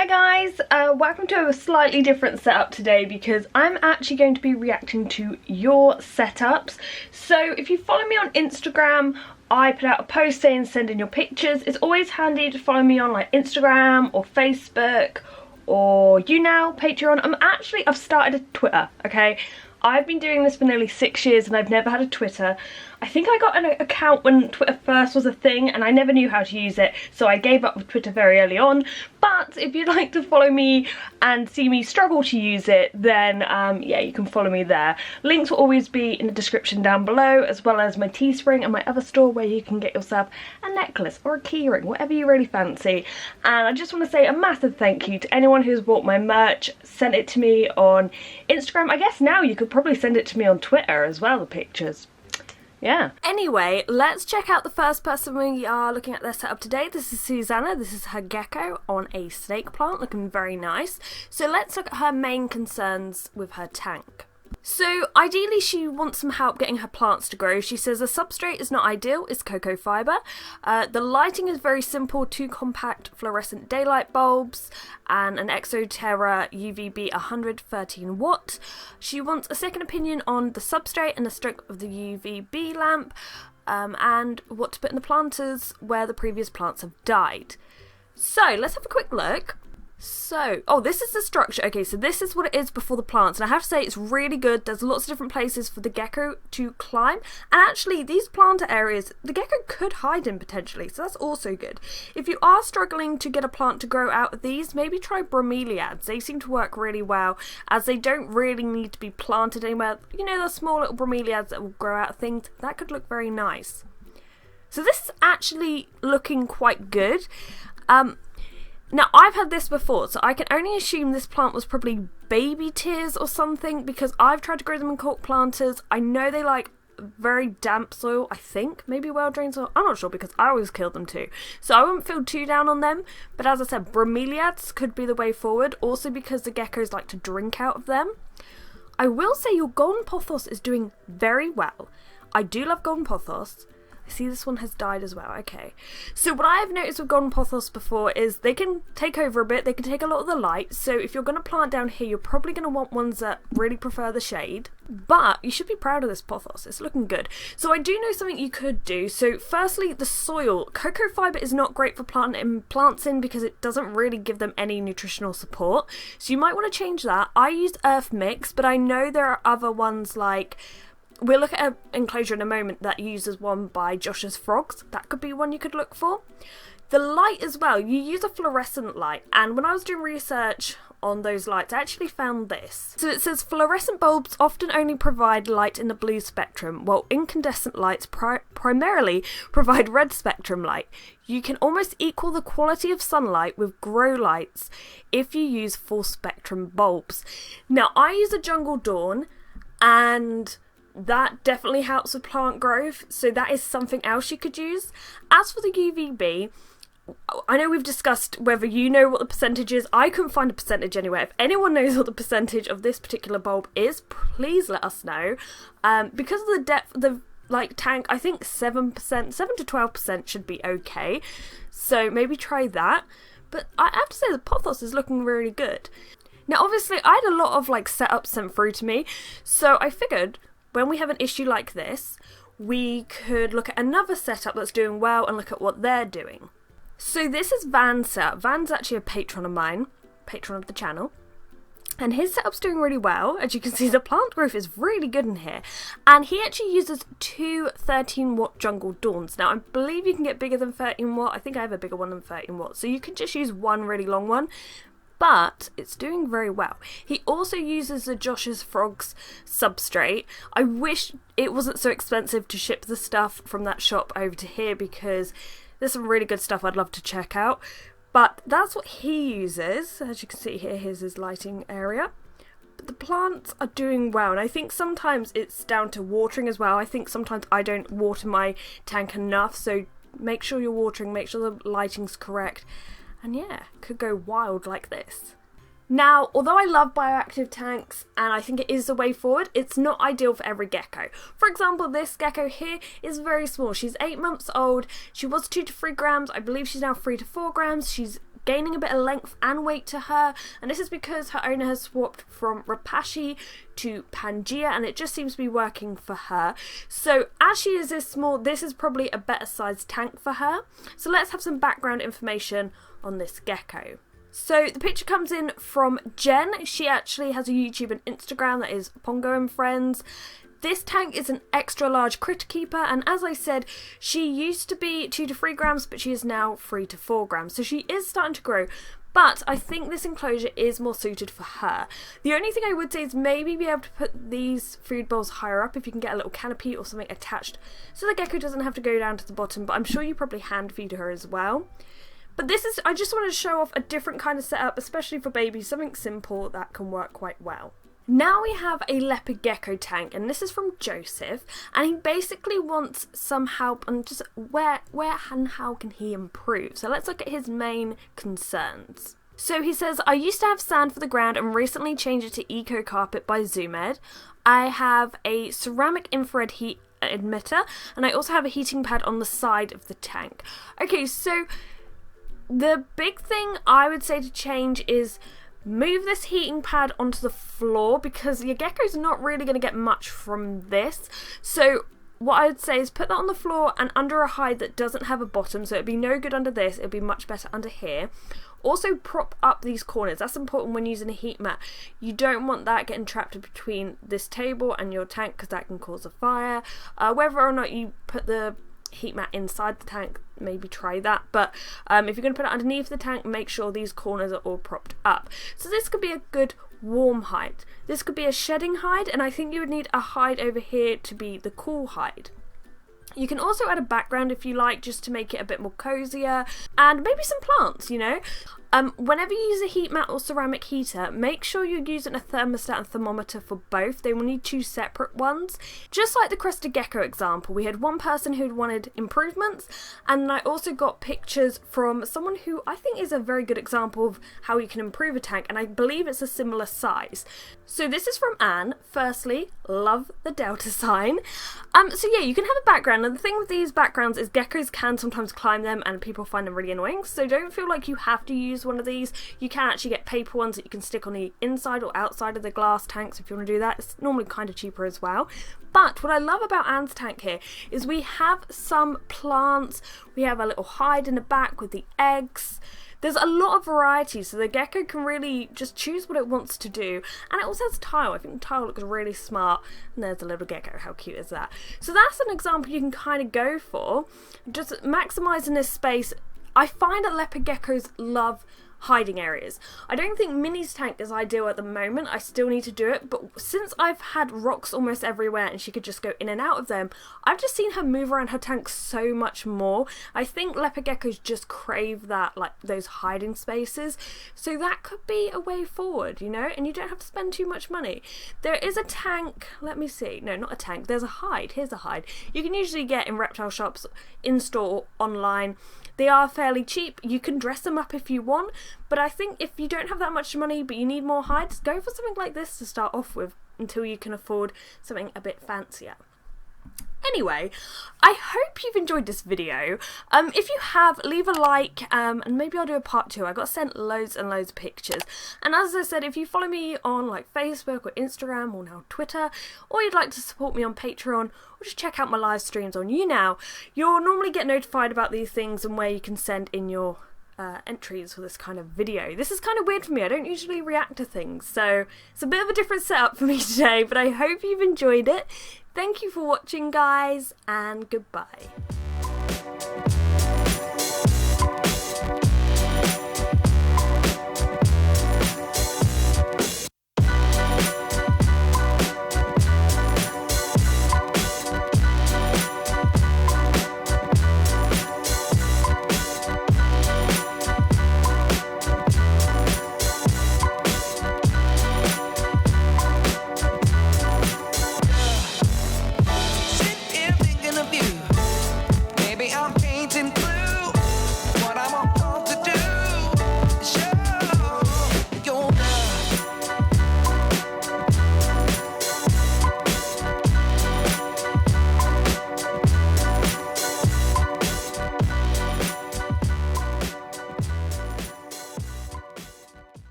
Hi guys, welcome to a slightly different setup today because I'm actually going to be reacting to your setups. So if you follow me on Instagram, I put out a post saying send in your pictures. It's always handy to follow me on like Instagram or Facebook or Patreon. I've started a Twitter, okay? I've been doing this for nearly 6 years and I've never had a Twitter. I think I got an account when Twitter first was a thing and I never knew how to use it, so I gave up with Twitter very early on. But if you'd like to follow me and see me struggle to use it, then yeah, you can follow me there. Links will always be in the description down below, as well as my Teespring and my other store where you can get yourself a necklace or a keyring, whatever you really fancy. And I just want to say a massive thank you to anyone who's bought my merch, sent it to me on Instagram. I guess now you could probably send it to me on Twitter as well, the pictures. Yeah. Anyway, let's check out the first person we are looking at their setup today. This is Susannah. This is her gecko on a snake plant, looking very nice. So let's look at her main concerns with her tank. So ideally she wants some help getting her plants to grow. She says the substrate is not ideal, it's cocoa fibre. The lighting is very simple, 2 compact fluorescent daylight bulbs and an Exoterra UVB 113 watt. She wants a second opinion on the substrate and the stroke of the UVB lamp, and what to put in the planters where the previous plants have died. So let's have a quick look. So, oh, this is the structure. Okay, so this is what it is before the plants, and I have to say it's really good. There's lots of different places for the gecko to climb, and actually these planter areas the gecko could hide in potentially, so that's also good. If you are struggling to get a plant to grow out of these, maybe try bromeliads. They seem to work really well, as they don't really need to be planted anywhere. You know, the small little bromeliads that will grow out of things. That could look very nice. So this is actually looking quite good. Now, I've had this before, so I can only assume this plant was probably baby tears or something, because I've tried to grow them in cork planters. I know they like very damp soil, I think, maybe well-drained soil. I'm not sure because I always kill them too. So I wouldn't feel too down on them, but as I said, bromeliads could be the way forward, also because the geckos like to drink out of them. I will say your golden pothos is doing very well. I do love golden pothos. See, this one has died as well. Okay, so what I have noticed with golden pothos before is they can take over a bit, they can take a lot of the light. So if you're going to plant down here, you're probably going to want ones that really prefer the shade, but you should be proud of this pothos. It's looking good. So I do know something you could do. So firstly, the soil. Cocoa fibre is not great for planting plants in because it doesn't really give them any nutritional support, so you might want to change that. I use earth mix, but I know there are other ones like, we'll look at an enclosure in a moment that uses one by Josh's Frogs. That could be one you could look for. The light as well, you use a fluorescent light, and when I was doing research on those lights, I actually found this. So it says fluorescent bulbs often only provide light in the blue spectrum, while incandescent lights primarily provide red spectrum light. You can almost equal the quality of sunlight with grow lights if you use full spectrum bulbs. Now, I use a Jungle Dawn, and that definitely helps with plant growth, so that is something else you could use. As for the UVB, I know we've discussed whether you know what the percentage is. I couldn't find a percentage anywhere. If anyone knows what the percentage of this particular bulb is, please let us know. Because of the depth of the tank, I think 7% to 12% should be okay, so maybe try that. But I have to say the pothos is looking really good. Now obviously I had a lot of setups sent through to me, so I figured when we have an issue like this, we could look at another setup that's doing well and look at what they're doing. So this is Van's setup. Van's actually a patron of mine, patron of the channel, and his setup's doing really well. As you can see, the plant growth is really good in here, and he actually uses 2 13-watt Jungle Dawns. Now I believe you can get bigger than 13 watt. I think I have a bigger one than 13 watt, so you can just use one really long one, but it's doing very well. He also uses the Josh's Frogs substrate. I wish it wasn't so expensive to ship the stuff from that shop over to here, because there's some really good stuff I'd love to check out. But that's what he uses. As you can see here, here's his lighting area. But the plants are doing well, and I think sometimes it's down to watering as well. I think sometimes I don't water my tank enough, so make sure you're watering, make sure the lighting's correct. And yeah, could go wild like this. Now, although I love bioactive tanks and I think it is the way forward, it's not ideal for every gecko. For example, this gecko here is very small. She's 8 months old. She was 2 to 3 grams. I believe she's now 3 to 4 grams. She's gaining a bit of length and weight to her, and this is because her owner has swapped from Rapashi to Pangea, and it just seems to be working for her. So as she is this small, this is probably a better sized tank for her. So let's have some background information on this gecko. So the picture comes in from Jen. She actually has a YouTube and Instagram that is Pongo and Friends. This tank is an extra large critter keeper, and as I said, she used to be 2 to 3 grams, but she is now 3 to 4 grams. So she is starting to grow, but I think this enclosure is more suited for her. The only thing I would say is maybe be able to put these food bowls higher up if you can get a little canopy or something attached so the gecko doesn't have to go down to the bottom, but I'm sure you probably hand feed her as well. But this is, I just wanted to show off a different kind of setup, especially for babies, something simple that can work quite well. Now we have a Leopard Gecko tank, and this is from Joseph, and he basically wants some help on just where and how can he improve. So let's look at his main concerns. So he says, I used to have sand for the ground and recently changed it to Eco Carpet by Zoomed. I have a ceramic infrared heat emitter, and I also have a heating pad on the side of the tank. Okay, so the big thing I would say to change is move this heating pad onto the floor, because your gecko's not really going to get much from this. So what I would say is put that on the floor and under a hide that doesn't have a bottom, so it'd be no good under this, it'd be much better under here. Also prop up these corners, that's important when using a heat mat. You don't want that getting trapped between this table and your tank, because that can cause a fire. Whether or not you put the heat mat inside the tank, maybe try that, but if you're going to put it underneath the tank, make sure these corners are all propped up. So this could be a good warm hide. This could be a shedding hide, and I think you would need a hide over here to be the cool hide. You can also add a background if you like, just to make it a bit more cozier, and maybe some plants, you know. Whenever you use a heat mat or ceramic heater, make sure you're using a thermostat and thermometer for both. They will need 2 separate ones. Just like the Crested Gecko example, we had one person who wanted improvements, and I also got pictures from someone who I think is a very good example of how you can improve a tank, and I believe it's a similar size. So this is from Anne. Firstly, love the Delta sign. So yeah, you can have a background, and the thing with these backgrounds is geckos can sometimes climb them and people find them really annoying, so don't feel like you have to use one of these. You can actually get paper ones that you can stick on the inside or outside of the glass tanks if you want to do that. It's normally kind of cheaper as well. But what I love about Anne's tank here is we have some plants, we have a little hide in the back with the eggs. There's a lot of variety, so the gecko can really just choose what it wants to do. And it also has tile. I think the tile looks really smart. And there's a little gecko. How cute is that? So that's an example you can kind of go for. Just maximising this space. I find that leopard geckos love hiding areas. I don't think Minnie's tank is ideal at the moment. I still need to do it, but since I've had rocks almost everywhere and she could just go in and out of them, I've just seen her move around her tank so much more. I think leopard geckos just crave that, like those hiding spaces, so that could be a way forward, you know, and you don't have to spend too much money. There is a tank, let me see, no, not a tank, there's a hide. Here's a hide you can usually get in reptile shops, in store, online. They are fairly cheap. You can dress them up if you want, but I think if you don't have that much money but you need more hides, go for something like this to start off with until you can afford something a bit fancier. Anyway, I hope you've enjoyed this video. If you have, leave a like, and maybe I'll do a part 2. I got sent loads and loads of pictures. And as I said, if you follow me on like Facebook or Instagram or now Twitter, or you'd like to support me on Patreon, or just check out my live streams on YouNow, you'll normally get notified about these things and where you can send in your entries for this kind of video. This is kind of weird for me. I don't usually react to things, so it's a bit of a different setup for me today, but I hope you've enjoyed it. Thank you for watching, guys, and goodbye.